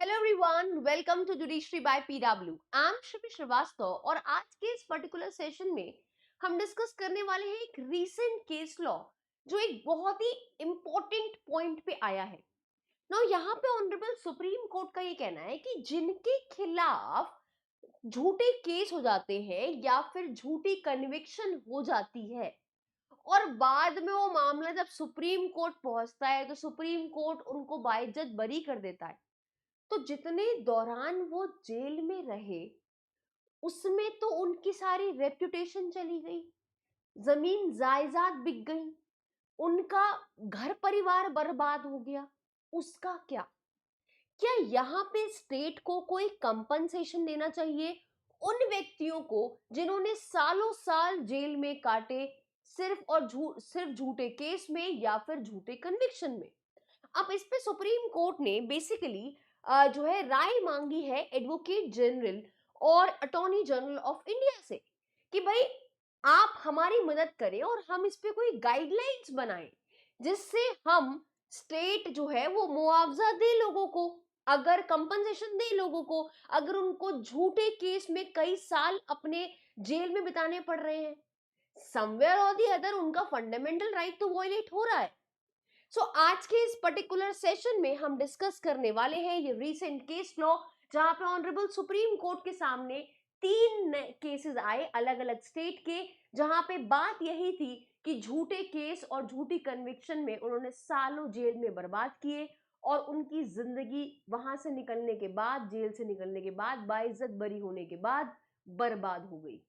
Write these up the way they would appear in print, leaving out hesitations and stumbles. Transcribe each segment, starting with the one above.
Hello everyone, welcome to judiciary by PW. I am Shri Srivastava और आज के इस पर्टिकुलर सेशन में हम डिस्कस करने वाले हैं एक रीसेंट केस लॉ जो एक बहुत ही इंपॉर्टेंट पॉइंट पे आया है। नाउ यहाँ पे ऑनरेबल सुप्रीम कोर्ट का ये कहना है कि जिनके खिलाफ झूठे केस हो जाते हैं या फिर झूठी कन्विक्शन हो जाती है और बाद में वो मामला जब सुप्रीम कोर्ट पहुंचता है तो सुप्रीम कोर्ट उनको बाइज्जत बरी कर देता है, तो जितने दौरान वो जेल में रहे उसमें तो उनकी सारी रेप्यूटेशन चली गई, जमीन जायदाद बिक गई, उनका घर परिवार बर्बाद हो गया। उसका क्या क्या यहाँ पे स्टेट को कोई कंपनसेशन देना चाहिए उन व्यक्तियों को जिन्होंने सालों साल जेल में काटे, सिर्फ झूठे केस में या फिर झूठे कन्विक्शन में। अब इस पे सुप्रीम कोर्ट ने बेसिकली जो है राय मांगी है एडवोकेट जनरल और अटॉर्नी जनरल ऑफ इंडिया से कि भाई आप हमारी मदद करें और हम इस पे कोई गाइडलाइंस बनाएं जिससे हम स्टेट जो है वो मुआवजा दे लोगों को, अगर कंपनसेशन दे लोगों को, अगर उनको झूठे केस में कई साल अपने जेल में बिताने पड़ रहे हैं। समवेयर और दी अदर उनका फंडामेंटल राइट तो वॉयलेट हो रहा है। आज के इस पर्टिकुलर सेशन में हम डिस्कस करने वाले हैं ये रीसेंट केस लॉ, जहां पे ऑनरेबल सुप्रीम कोर्ट के सामने तीन केसेस आए अलग अलग स्टेट के, जहां पे बात यही थी कि झूठे केस और झूठी कन्विक्शन में उन्होंने सालों जेल में बर्बाद किए और उनकी जिंदगी वहां से निकलने के बाद, जेल से निकलने के बाद, बाइज्जत बरी होने के बाद बर्बाद हो गई।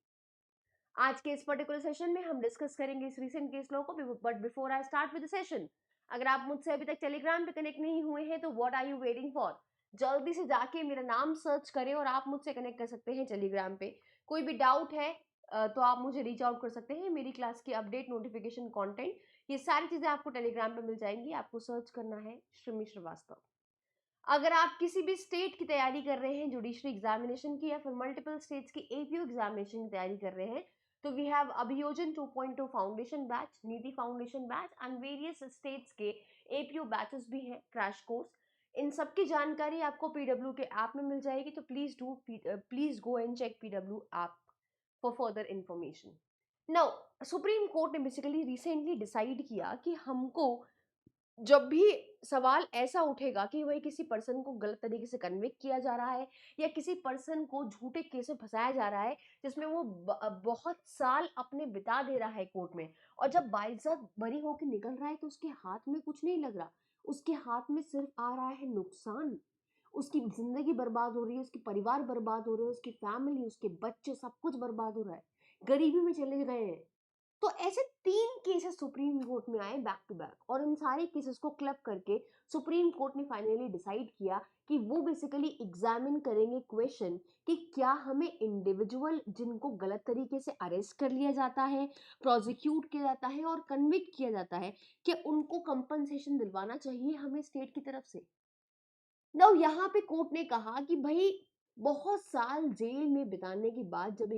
आज के इस पर्टिकुलर सेशन में हम डिस्कस करेंगे इस रीसेंट केस लॉ को। But before I start with the session, अगर आप मुझसे अभी तक टेलीग्राम पे कनेक्ट नहीं हुए हैं तो what are you waiting for? जल्दी से जाके मेरा नाम सर्च करें और आप मुझसे कनेक्ट कर सकते हैं टेलीग्राम पे। कोई भी डाउट है तो आप मुझे रीच आउट कर सकते हैं। मेरी क्लास की अपडेट, नोटिफिकेशन, कंटेंट, ये सारी चीजें आपको टेलीग्राम पे मिल जाएंगी। आपको सर्च करना है श्रीमी श्रीवास्तव। अगर आप किसी भी स्टेट की तैयारी कर रहे हैं, जुडिशरी एग्जामिनेशन की या फिर मल्टीपल स्टेट्स की एपीओ एग्जामिनेशन की तैयारी कर रहे हैं, तो वी हैव अभियोजन 2.2 फाउंडेशन बैच, नीति foundation batch and various states के एपीओ बैचेस भी हैं, क्रैश कोर्स। इन सब की जानकारी आपको पीडब्ल्यू के ऐप में मिल जाएगी, तो please go and check PW app for further information. Now supreme court ने बेसिकली रिसेंटली डिसाइड किया कि हमको जब भी सवाल ऐसा उठेगा कि भाई किसी पर्सन को गलत तरीके से कन्विक्ट किया जा रहा है या किसी पर्सन को झूठे केस में फंसाया जा रहा है जिसमें वो बहुत साल अपने बिता दे रहा है कोर्ट में, और जब बाइज्जत बरी होकर निकल रहा है तो उसके हाथ में कुछ नहीं लग रहा, उसके हाथ में सिर्फ आ रहा है नुकसान। उसकी जिंदगी बर्बाद हो रही है, उसके परिवार बर्बाद हो रहे हैं, उसकी फैमिली, उसके बच्चे, सब कुछ बर्बाद हो रहा है, गरीबी में चले गए हैं। तो ऐसे तीन केसेस सुप्रीम कोर्ट में आए बैक टू बैक, और इन सारे केसेस को क्लब करके सुप्रीम कोर्ट ने फाइनली डिसाइड किया कि वो बेसिकली एग्जामिन करेंगे क्वेश्चन कि क्या हमें इंडिविजुअल जिनको गलत तरीके से अरेस्ट कर लिया जाता है, प्रोसिक्यूट किया जाता है और कन्विक्ट किया जाता है, कि उनको कंपनसेशन दिलवाना चाहिए हमें स्टेट की तरफ से। नाउ यहाँ पे कोर्ट ने कहा कि भाई बहुत साल जेल में बिताने के बाद जब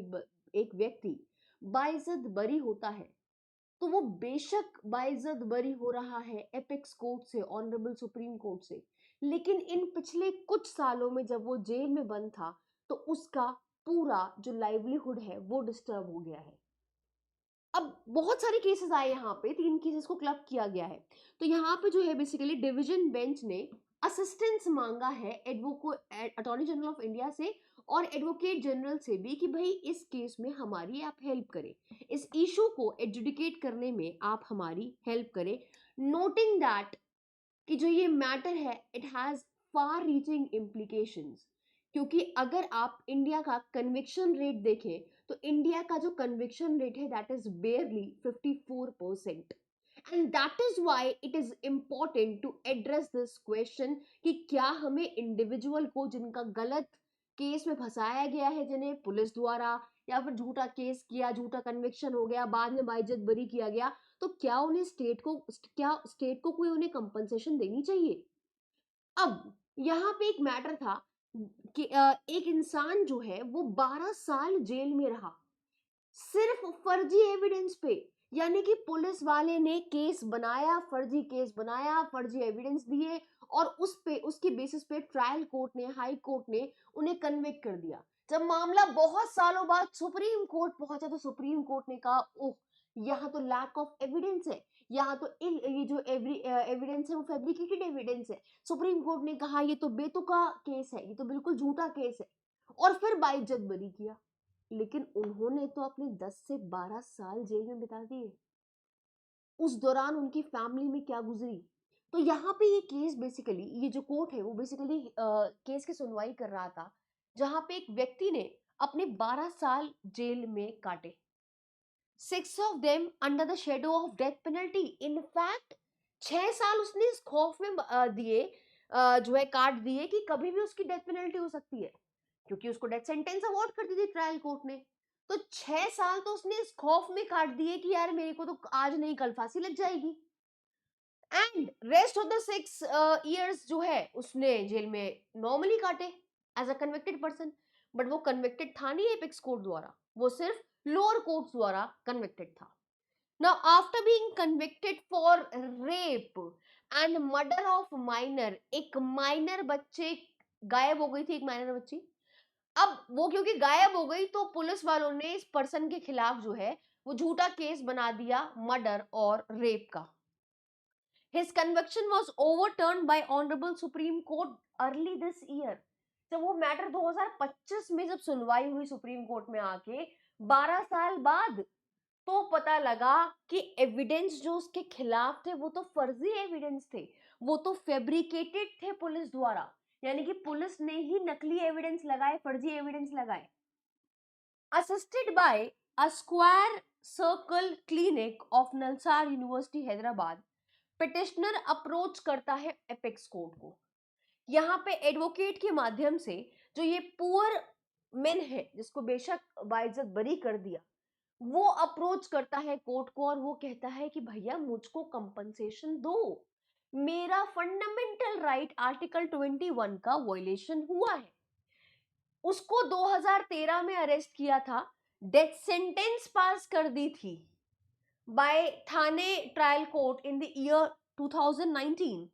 एक व्यक्ति बाइज्जत बरी होता है, तो वो बेशक बाइज्जत बरी हो रहा है एपेक्स कोर्ट से, ऑनरेबल सुप्रीम कोर्ट से, लेकिन इन पिछले कुछ सालों में जब वो जेल में बंद था तो उसका पूरा जो लाइवलीहुड है वो डिस्टर्ब हो गया है। अब बहुत सारे केसेस आए, यहाँ पे तीन केसेस को क्लब किया गया है। तो यहाँ पे जो है बेसिकली डिवीजन बेंच ने असिस्टेंस मांगा है अटॉर्नी जनरल ऑफ इंडिया से और एडवोकेट जनरल से भी कि भाई इस केस में हमारी आप हेल्प करें, इस इशू को एडजुडिकेट करने में आप हमारी हेल्प करें, नोटिंग दैट कि जो ये मैटर है it has far reaching implications. क्योंकि अगर आप इंडिया का कन्विक्शन रेट देखें तो इंडिया का जो कन्विक्शन रेट है that is barely 54%, and that is why it is important to address this question कि क्या हमें इंडिविजुअल को जिनका गलत केस में फंसाया गया है, जिन्हें पुलिस द्वारा या फिर झूठा केस किया, झूठा कन्विक्शन हो गया, बाद में बाइज्जत बरी किया गया, तो क्या स्टेट को कोई उन्हें कंपनसेशन देनी चाहिए? अब यहाँ पे एक मैटर था कि एक इंसान जो है वो 12 साल जेल में रहा सिर्फ फर्जी एविडेंस पे। यानी कि पुलिस वाले ने केस बनाया, फर्जी केस बनाया, फर्जी एविडेंस दिए और उसके बेसिस पे ट्रायल कोर्ट ने, हाई कोर्ट ने उन्हें कन्विक्ट कर दिया। जब मामला बहुत सालों बाद सुप्रीम कोर्ट पहुंचा तो सुप्रीम कोर्ट ने कहा ओह, यहाँ तो लैक ऑफ एविडेंस है, यहाँ तो ये जो एविडेंस है वो फैब्रिकेटेड एविडेंस है। सुप्रीम कोर्ट ने कहा ये तो बेतुका केस है, ये तो बिल्कुल झूठा केस है, और फिर बाइज्जत बरी किया। लेकिन उन्होंने तो अपने 10 से 12 साल जेल में बिता दिए। उस दौरान उनकी फैमिली में क्या गुजरी। तो यहाँ पे ये केस बेसिकली, ये जो कोर्ट है वो बेसिकली केस की सुनवाई कर रहा था, जहां पे एक व्यक्ति ने अपने 12 साल जेल में काटे, 6 of them under the shadow of death penalty. In fact 6 साल उसने इस खौफ में दिए, जो है काट दिए कि कभी भी उसकी डेथ पेनल्टी हो सकती है, क्योंकि उसको डेथ सेंटेंस अवॉर्ड कर दी थी ट्रायल कोर्ट ने। तो 6 साल तो उसने इस खौफ में काट दिए कि यार मेरे को तो आज नहीं कल फांसी लग जाएगी। And rest of the 6 years जो है उसने जेल में नॉर्मली काटे as a convicted person. But वो कन्विक्टेड था नहीं एपेक्स कोर्ट द्वारा, वो सिर्फ लोअर कोर्ट द्वारा कन्विक्टेड था। Now after being convicted for rape and murder of minor, एक माइनर बच्चे गायब हो गई थी, एक माइनर बच्ची। अब वो क्योंकि गायब हो गई तो पुलिस वालों ने इस पर्सन के खिलाफ जो है वो झूठा केस बना दिया मर्डर और रेप का। His conviction was overturned by Honorable Supreme Court early this year. जब वो मैटर 2025 में जब सुनवाई हुई सुप्रीम कोर्ट में आके 12 साल बाद, तो पता लगा कि एविडेंस जो उसके खिलाफ थे वो तो फर्जी एविडेंस थे, वो तो फैब्रिकेटेड थे पुलिस द्वारा, यानी कि पुलिस ने ही नकली एविडेंस लगाए, फर्जी एविडेंस लगाए। Assisted by a square circle clinic of NALSAR university Hyderabad, petitioner approach करता है एपेक्स कोर्ट को। यहाँ पे एडवोकेट के माध्यम से जो ये पुअर मेन है जिसको बेशक बाइज्जत बरी कर दिया, वो अप्रोच करता है कोर्ट को और वो कहता है कि भैया मुझको कंपनसेशन दो, मेरा फंडामेंटल राइट आर्टिकल 21 का वायलेशन हुआ है। उसको 2013 में अरेस्ट किया था, डेथ सेंटेंस पास कर दी थी बाय थाने trial court in the year 2019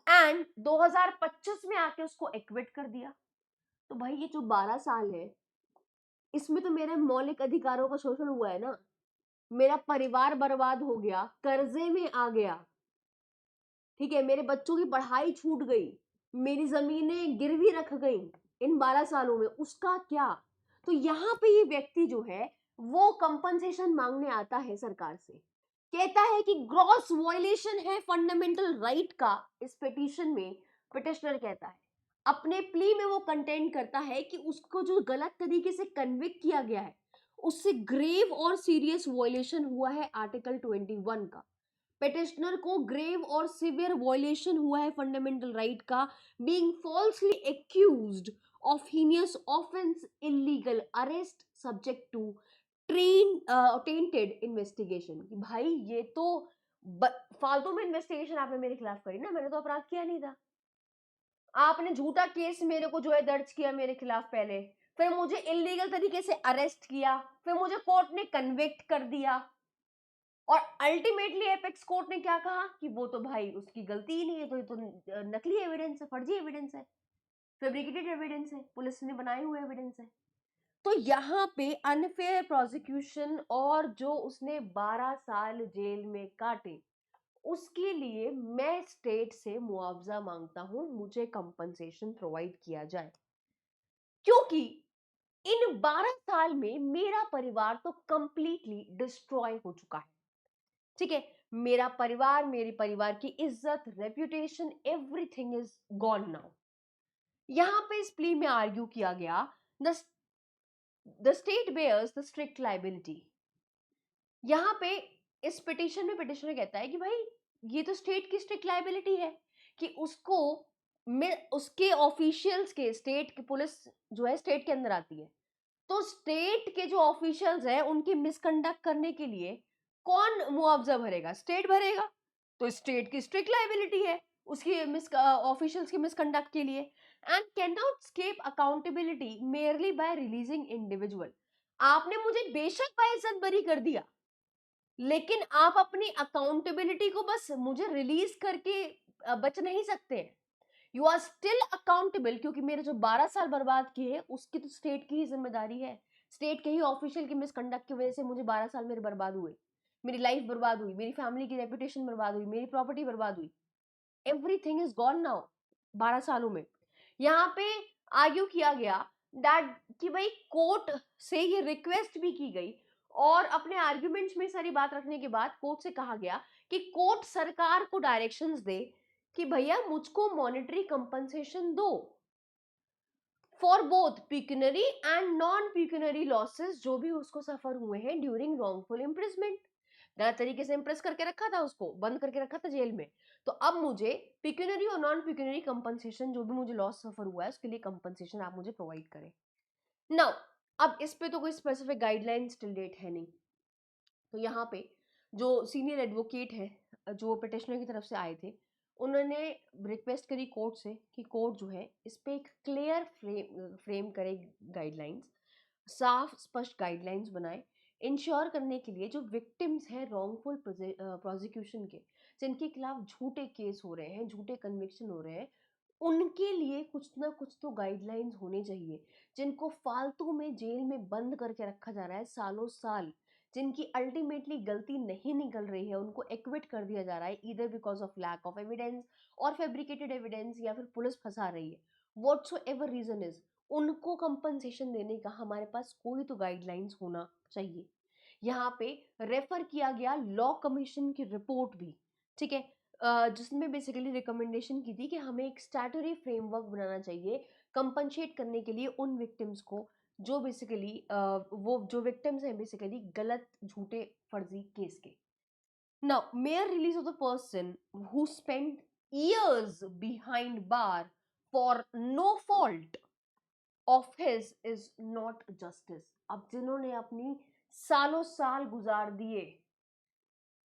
and 2025 में आके उसको एक्विट कर दिया। तो भाई ये जो 12 साल है इसमें तो मेरे मौलिक अधिकारों का शोषण हुआ है ना, मेरा परिवार बर्बाद हो गया, कर्जे में आ गया, ठीक है, मेरे बच्चों की पढ़ाई छूट गई, मेरी जमीनें गिरवी रख गई इन 12 सालों में, उसका क्या। तो यहाँ पे ये व्यक्ति जो है वो कंपनसेशन मांगने आता है सरकार से, कहता है कि ग्रॉस वायलेशन है फंडामेंटल राइट का। इस पिटीशन में पिटिशनर कहता है, अपने प्ली में वो कंटेंट करता है कि उसको जो गलत तरीके से कन्विक्ट किया गया है उससे ग्रेव और सीरियस वायलेशन हुआ है आर्टिकल 21 का। पिटिशनर को ग्रेव और सिवियर वायलेशन हुआ है फंडामेंटल राइट का, being falsely accused of heinous offence, illegal arrest subject to tainted investigation. कि भाई ये तो फालतू में इन्वेस्टिगेशन आपने मेरे खिलाफ करी ना, मैंने तो अपराध किया नहीं था, आपने झूठा केस मेरे को जो है दर्ज किया मेरे खिलाफ पहले, फिर मुझे इलीगल तरीके से अरेस्ट किया, फिर मुझे कोर्ट ने कन्विक्ट कर दिया, और अल्टीमेटली एपेक्स कोर्ट ने क्या कहा कि वो तो भाई उसकी गलती ही नहीं है, तो ये तो नकली एविडेंस है, फर्जी एविडेंस है, फैब्रिकेटेड एविडेंस है, पुलिस ने बनाए हुए एविडेंस है। तो यहाँ पे अनफेयर प्रोसिक्यूशन और जो उसने 12 साल जेल में काटे उसके लिए मैं स्टेट से मुआवजा मांगता हूं, मुझे कंपनसेशन प्रोवाइड किया जाए, क्योंकि इन 12 साल में मेरा परिवार तो कंप्लीटली डिस्ट्रॉय हो चुका है। ठीक है, मेरा परिवार, मेरे परिवार की इज्जत, reputation, everything is gone now. यहां पे इस प्ली में आर्ग्यू किया गया the state bears the strict liability. यहां पे इस पिटीशन में पिटिशनर कहता है कि भाई ये तो स्टेट की स्ट्रिक्ट लाइबिलिटी है कि उसको उसके ऑफिशियल्स के, स्टेट की पुलिस जो है स्टेट के अंदर आती है, तो स्टेट के जो ऑफिशियल्स हैं उनकी मिसकंडक्ट करने के लिए कौन मुआवजा भरेगा? स्टेट भरेगा। तो स्टेट की स्ट्रिक्ट लाइबिलिटी है उसकी ऑफिशियल्स की मिसकंडक्ट के लिए, and can not escape accountability merely by releasing individual. आपने मुझे बेशक बाइज्जत बरी कर दिया, लेकिन आप अपनी अकाउंटेबिलिटी को बस मुझे रिलीज करके बच नहीं सकते हैं। यू आर स्टिल अकाउंटेबल, क्योंकि मेरे जो 12 साल बर्बाद किए उसकी तो स्टेट की ही जिम्मेदारी है। स्टेट के ही ऑफिशियल की मिसकंडक्ट की वजह से मुझे 12 साल मेरे बर्बाद हुए, मेरी लाइफ बर्बाद हुई, मेरी फैमिली की रेपुटेशन बर्बाद हुई, मेरी प्रॉपर्टी बर्बाद हुई। एवरीथिंग इज गॉन नाउ 12 सालों में। यहाँ पे आर्ग्यू किया गया दैट कि भाई कोर्ट से ये रिक्वेस्ट भी की गई, और अपने आर्ग्यूमेंट्स में सारी बात रखने के बाद कोर्ट से कहा गया कि कोर्ट सरकार को डायरेक्शंस दे कि भैया मुझको मॉनेटरी कंपनसेशन दो for both pecuniary and non pecuniary losses जो भी उसको सफर हुए हैं ड्यूरिंग रॉन्गफुल इम्प्रिजमेंट। गलत तरीके से इम्प्रेस करके रखा था, उसको बंद करके रखा था जेल में, तो अब मुझे पिक्यूनरी और नॉन पिक्यूनरी कंपनसेशन, जो भी मुझे लॉस सफर हुआ है उसके लिए कंपनसेशन आप मुझे प्रोवाइड करें। नाउ अब इस पे तो कोई स्पेसिफिक गाइडलाइन स्टिल डेट है नहीं, तो यहाँ पे जो सीनियर एडवोकेट है जो पिटिशनर की तरफ से आए थे, उन्होंने रिक्वेस्ट करी कोर्ट से कि कोर्ट जो है इस पे एक क्लियर फ्रेम करे गाइडलाइंस, साफ स्पष्ट गाइडलाइंस बनाए, इंश्योर करने के लिए जो विक्टिम्स हैं रॉन्गफुल प्रोसिक्यूशन के, जिनके खिलाफ झूठे केस हो रहे हैं, झूठे कन्विक्शन हो रहे हैं, उनके लिए कुछ ना कुछ तो गाइडलाइंस होने चाहिए। जिनको फालतू में जेल में बंद करके रखा जा रहा है सालों साल, जिनकी अल्टीमेटली गलती नहीं निकल रही है, उनको एक्विट कर दिया जा रहा है either because of lack of evidence और फैब्रिकेटेड एविडेंस, या फिर पुलिस फंसा रही है, व्हाटसोएवर रीजन इज, उनको कंपनसेशन देने का हमारे पास कोई तो गाइडलाइंस होना चाहिए। यहाँ पे रेफर किया गया लॉ कमीशन की रिपोर्ट भी, ठीक है, जिसमें बेसिकली रिकमेंडेशन की थी कि हमें एक स्टैट्यूटरी फ्रेमवर्क बनाना चाहिए कंपनसेट करने के लिए उन विक्टिम्स को जो बेसिकली वो जो विक्टिम्स हैं बेसिकली गलत झूठे फर्जी केस के। Now mayor release of the person who spent years behind bar for no fault of his is not justice। अब जिन्होंने अपनी सालों साल गुजार दिए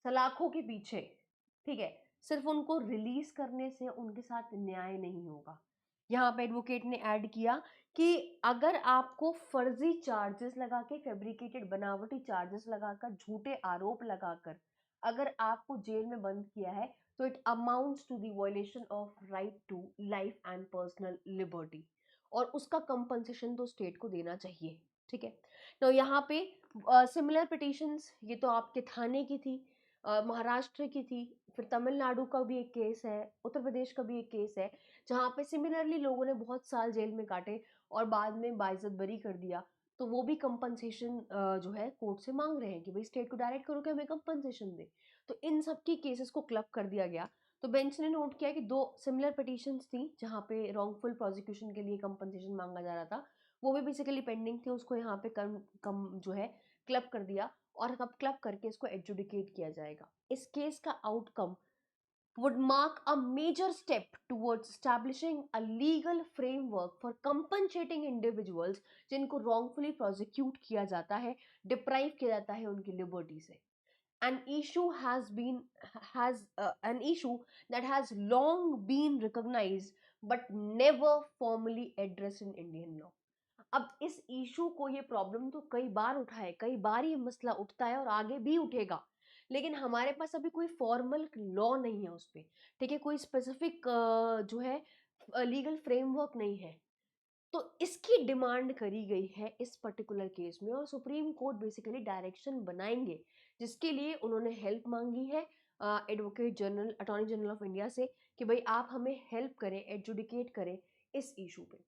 सलाखों के पीछे, ठीक है, सिर्फ उनको रिलीज करने से उनके साथ न्याय नहीं होगा। यहाँ पे एडवोकेट ने ऐड किया कि अगर आपको फर्जी चार्जेस लगा के, फैब्रिकेटेड बनावटी चार्जेस लगाकर, झूठे आरोप लगाकर अगर आपको जेल में बंद किया है, तो it amounts to the violation of right to life and personal liberty, और उसका कंपनसेशन तो स्टेट को देना चाहिए, ठीक है। तो यहाँ पे सिमिलर पिटिशंस, ये तो आपके थाने की थी, महाराष्ट्र की थी, फिर तमिलनाडु का भी एक केस है, उत्तर प्रदेश का भी एक केस है, जहाँ पे सिमिलरली लोगों ने बहुत साल जेल में काटे और बाद में बाइज्जत बरी कर दिया। तो वो भी कंपनसेशन जो है कोर्ट से मांग रहे हैं कि भाई स्टेट को डायरेक्ट करो कि हमें कंपनसेशन दे। तो इन सब की केसेस को क्लब कर दिया गया। तो बेंच ने नोट किया कि दो सिमिलर पिटिशंस थी जहाँ पे रॉन्गफुल प्रोसिक्यूशन के लिए कंपनसेशन मांगा जा रहा था, वो भी बेसिकली पेंडिंग थी, उसको यहाँ पे कम जो है क्लब कर दिया, और अब क्लब करके इसको एडजुडिकेट किया जाएगा। इस केस का outcome would mark a major step towards establishing a legal framework for compensating individuals जिनको wrongfully prosecute किया जाता है, deprive किया जाता है उनकी liberty से। An issue has been has an issue that has long been recognized but never formally addressed in Indian law। अब इस इशू को, ये प्रॉब्लम तो कई बार उठा है, कई बार ये मसला उठता है और आगे भी उठेगा, लेकिन हमारे पास अभी कोई फॉर्मल लॉ नहीं है उस पे, ठीक है, कोई स्पेसिफिक जो है लीगल फ्रेमवर्क नहीं है। तो इसकी डिमांड करी गई है इस पर्टिकुलर केस में, और सुप्रीम कोर्ट बेसिकली डायरेक्शन बनाएंगे, जिसके लिए उन्होंने हेल्प मांगी है advocate general, attorney general of India से, कि भाई आप हमें हेल्प करें, एडजुडिकेट करें इस इशू पे।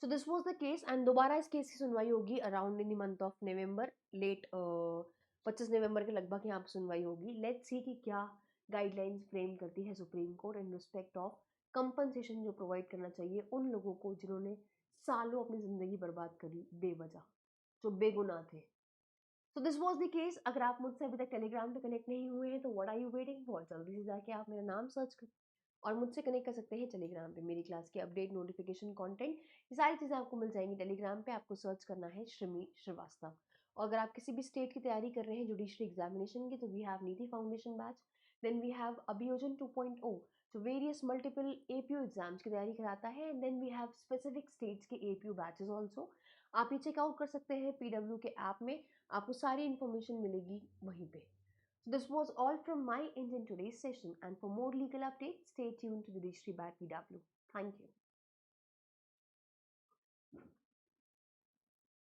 So this was the case, and दोबारा इस केस की सुनवाई होगी around in the month of November, late 25 नवंबर के लगभग यहाँ पे सुनवाई होगी। लेट्स सी कि क्या गाइडलाइंस फ्रेम करती है supreme court in respect of compensation जो प्रोवाइड करना चाहिए उन लोगों को जिन्होंने सालों अपनी जिंदगी बर्बाद करी बेवजह, जो बेगुनाह थे। सो दिस वाज द केस। अगर आप मुझसे अभी तक टेलीग्राम पे कनेक्ट नहीं हुए हैं तो what are you waiting for, जल्दी से जाके आप मेरा नाम सर्च करें और मुझसे कनेक्ट कर सकते हैं टेलीग्राम पे। मेरी क्लास के अपडेट, नोटिफिकेशन, कंटेंट, ये सारी चीज़ें आपको मिल जाएंगी टेलीग्राम पे। आपको सर्च करना है श्रीमी श्रीवास्तव। और अगर आप किसी भी स्टेट की तैयारी कर रहे हैं जुडिशरी एग्जामिनेशन की, तो we have Niti foundation batch, then we have Abhiyojan 2.0 जो वेरियस मल्टीपल एपीयू एग्जाम्स की तैयारी कराता है, and then we have specific states के एपीयू बैचेस ऑल्सो। आप ये चेकआउट कर सकते हैं पीडब्ल्यू के ऐप में, आपको सारी इन्फॉर्मेशन मिलेगी वहीं पे। So this was all from my end in today's session, and for more legal updates, stay tuned to Judiciary by PW. Thank you.